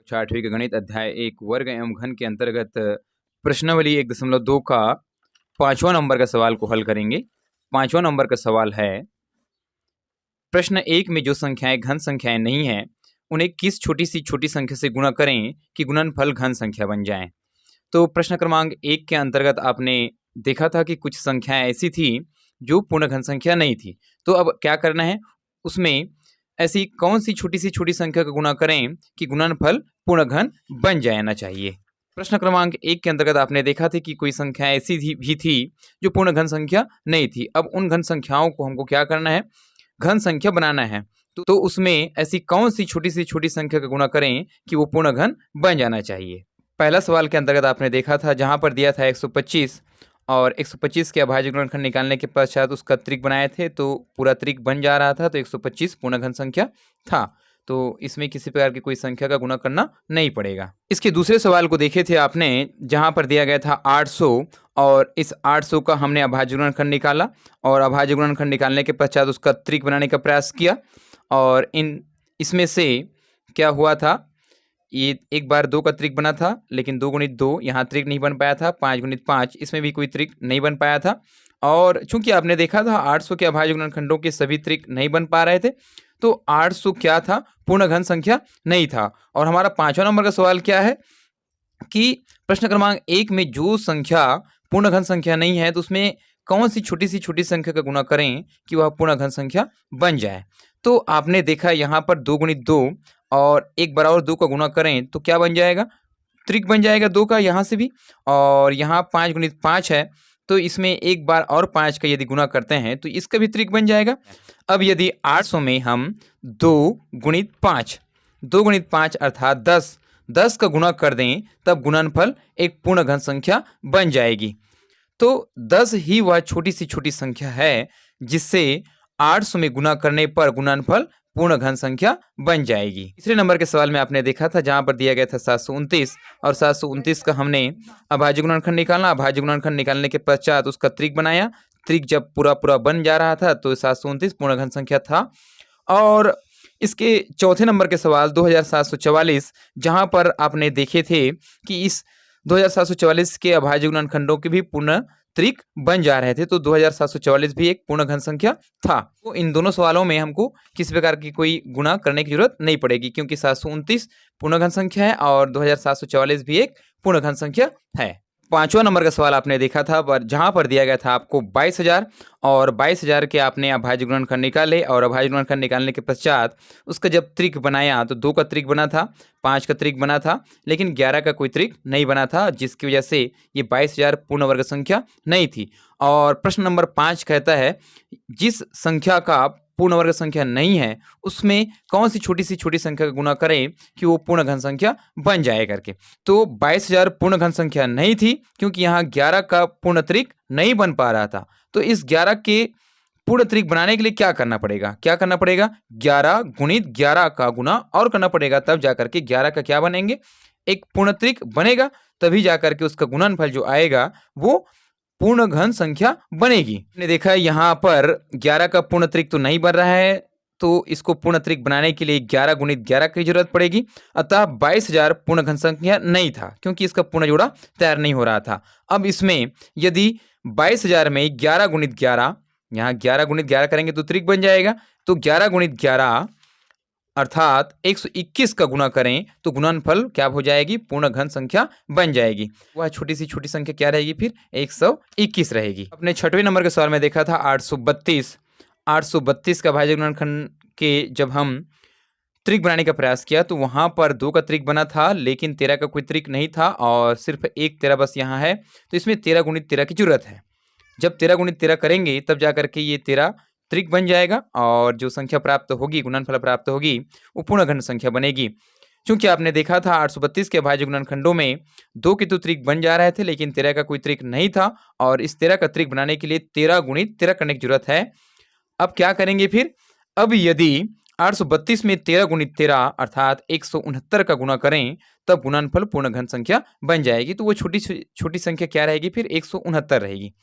छठवीं का गणित अध्याय 1 वर्ग एवं घन के अंतर्गत प्रश्नावली 1.2 का 5वां नंबर का सवाल को हल करेंगे। 5वां नंबर का सवाल है, प्रश्न 1 में जो संख्याएं घन संख्याएं नहीं है उन्हें किस छोटी सी छोटी संख्या से गुणा करें कि गुणनफल घन संख्या बन जाए। तो प्रश्न क्रमांक 1 के अंतर्गत आपने देखा था कि कुछ संख्याएं ऐसी थी जो पूर्ण घन संख्या नहीं थी। तो अब क्या करना है, उसमें ऐसी कौन सी छोटी संख्या का गुणा करें कि गुणनफल पूर्ण घन बन जाना चाहिए। प्रश्न क्रमांक 1 के अंतर्गत आपने देखा था कि कोई संख्या ऐसी भी थी जो पूर्ण घन संख्या नहीं थी। अब उन घन संख्याओं को हमको क्या करना है, घन संख्या बनाना है। तो उसमें ऐसी कौन सी छोटी संख्या का गुणा करें कि वो पूर्ण घन बन जाना चाहिए। पहला सवाल के अंतर्गत आपने देखा था जहां पर दिया था 125 और 125 के अभाज्य गुणनखंड निकालने के पश्चात उसका त्रिक बनाए थे तो पूरा त्रिक बन जा रहा था, तो 125 पूर्ण घन संख्या था। तो इसमें किसी प्रकार की कोई संख्या का गुणा करना नहीं पड़ेगा। इसके दूसरे सवाल को देखे थे आपने जहां पर दिया गया था 800 और इस 800 का हमने अभाज्य गुणनखंड निकाला और अभाज्य गुणनखंड निकालने के पश्चात उसका त्रिक बनाने का प्रयास किया और इसमें से क्या हुआ था, ये एक बार 2 का त्रिक बना था लेकिन 2 गुणित 2 यहाँ त्रिक नहीं बन पाया था, 5 गुणित 5 इसमें भी कोई त्रिक नहीं बन पाया था। और चूंकि आपने देखा था 800 के अभाज्य गुणनखंडों के सभी त्रिक नहीं बन पा रहे थे, तो 800 क्या था, पूर्ण घन संख्या नहीं था। और हमारा 5वां नंबर का सवाल क्या है कि प्रश्न क्रमांक 1 में जो संख्या पूर्ण घन संख्या नहीं है तो उसमें कौन सी छोटी संख्या का गुणा करें कि वह पूर्ण घन संख्या बन जाए। तो आपने देखा यहाँ पर 2 गुणित 2 और 1 बराबर 2 का गुणा करें तो क्या बन जाएगा, त्रिक बन जाएगा 2 का यहाँ से भी। और यहाँ 5 गुणित 5 है तो इसमें एक बार और 5 का यदि गुणा करते हैं तो इसका भी त्रिक बन जाएगा। अब यदि 800 में हम 2 गुणित 5 अर्थात 10 का गुणा कर दें तब गुणनफल एक पूर्ण घन संख्या बन जाएगी। तो 10 ही वह छोटी संख्या है जिससे 800 में गुणा करने पर गुणनफल पूर्ण घन संख्या बन जाएगी। तीसरे नंबर के सवाल में आपने देखा था जहां पर दिया गया था 729 और 729 का हमने अभाज्य गुणनखंड निकालना, अभाज्य गुणनखंड निकालने के पश्चात उसका त्रिक बनाया। त्रिक जब पूरा बन जा रहा था तो 729 पूर्ण घन संख्या था। और इसके चौथे नंबर के सवाल 2744 जहां पर आपने देखे थे कि इस 2744 के अभाज्य गुणनखंडों के भी पूर्ण त्रिक बन जा रहे थे, तो 2744 भी एक पूर्ण घन संख्या था। तो इन दोनों सवालों में हमको किसी प्रकार की कोई गुणा करने की जरूरत नहीं पड़ेगी क्योंकि 729 पूर्ण घन संख्या है और 2744 भी एक पूर्ण घन संख्या है। 5वां नंबर का सवाल आपने देखा था पर जहां पर दिया गया था आपको 22,000 और 22,000 के आपने अभाज्य गुणनखंड निकाले और अभाज्य गुणनखंड निकालने के पश्चात उसका जब त्रिक बनाया तो 2 का त्रिक बना था, 5 का त्रिक बना था लेकिन 11 का कोई त्रिक नहीं बना था, जिसकी वजह से ये 22,000 पूर्ण वर्ग संख्या नहीं थी। और प्रश्न नंबर 5 कहता है जिस संख्या का पूर्ण वर्ग संख्या नहीं है उसमें कौन सी छोटी संख्या का गुणा करें कि वो पूर्ण घन संख्या बन जाए करके। तो 22,000 पूर्ण घन संख्या नहीं थी क्योंकि यहाँ 11 का पूर्ण त्रिक नहीं बन पा रहा था। तो इस 11 के पूर्ण त्रिक बनाने के लिए क्या करना पड़ेगा, 11 गुणित 11 का गुना और करना पड़ेगा, तब जाकर के 11 का क्या बनेंगे, एक पूर्ण त्रिक बनेगा, तभी जाकर के उसका गुणनफल जो आएगा वो पूर्ण घन संख्या बनेगी। हमने देखा यहाँ पर 11 का पूर्ण त्रिक तो नहीं बन रहा है, तो इसको पूर्ण त्रिक बनाने के लिए 11 गुणित 11 की जरूरत पड़ेगी। अतः 22,000 पूर्ण घन संख्या नहीं था क्योंकि इसका पूर्ण जोड़ा तैयार नहीं हो रहा था। अब इसमें यदि 22,000 में 11 गुणित 11, यहाँ 11 गुणित 11 करेंगे तो त्रिक बन जाएगा, तो 11 गुणित 11 अर्थात 121 का गुणा करें तो गुणनफल क्या हो जाएगी, पूर्ण घन संख्या बन जाएगी। वह छोटी संख्या क्या रहेगी, फिर 121 रहेगी। अपने 6वें नंबर के सवाल में देखा था 832 का अभाज्य गुणनखंड के जब हम त्रिक बनाने का प्रयास किया तो वहां पर 2 का त्रिक बना था लेकिन 13 का कोई त्रिक नहीं था और सिर्फ एक 13 बस यहाँ है, तो इसमें 13 गुणित 13 की जरूरत है। जब 13 गुणित 13 करेंगे तब जाकर के ये 13 त्रिक बन जाएगा और जो संख्या प्राप्त होगी, गुणनफल प्राप्त होगी, वो पूर्ण घन संख्या बनेगी। क्योंकि आपने देखा था 832 के अभाज्य गुणनखंडों में 2 के तो त्रिक बन जा रहे थे लेकिन 13 का कोई त्रिक नहीं था और इस 13 का त्रिक बनाने के लिए 13 गुणित 13 करने की जरूरत है। अब क्या करेंगे फिर, अब यदि 832 में 13 गुणित 13 अर्थात 169 का गुणा करें तब गुणनफल पूर्ण घन संख्या बन जाएगी। तो वो छोटी संख्या क्या रहेगी, फिर 169 रहेगी।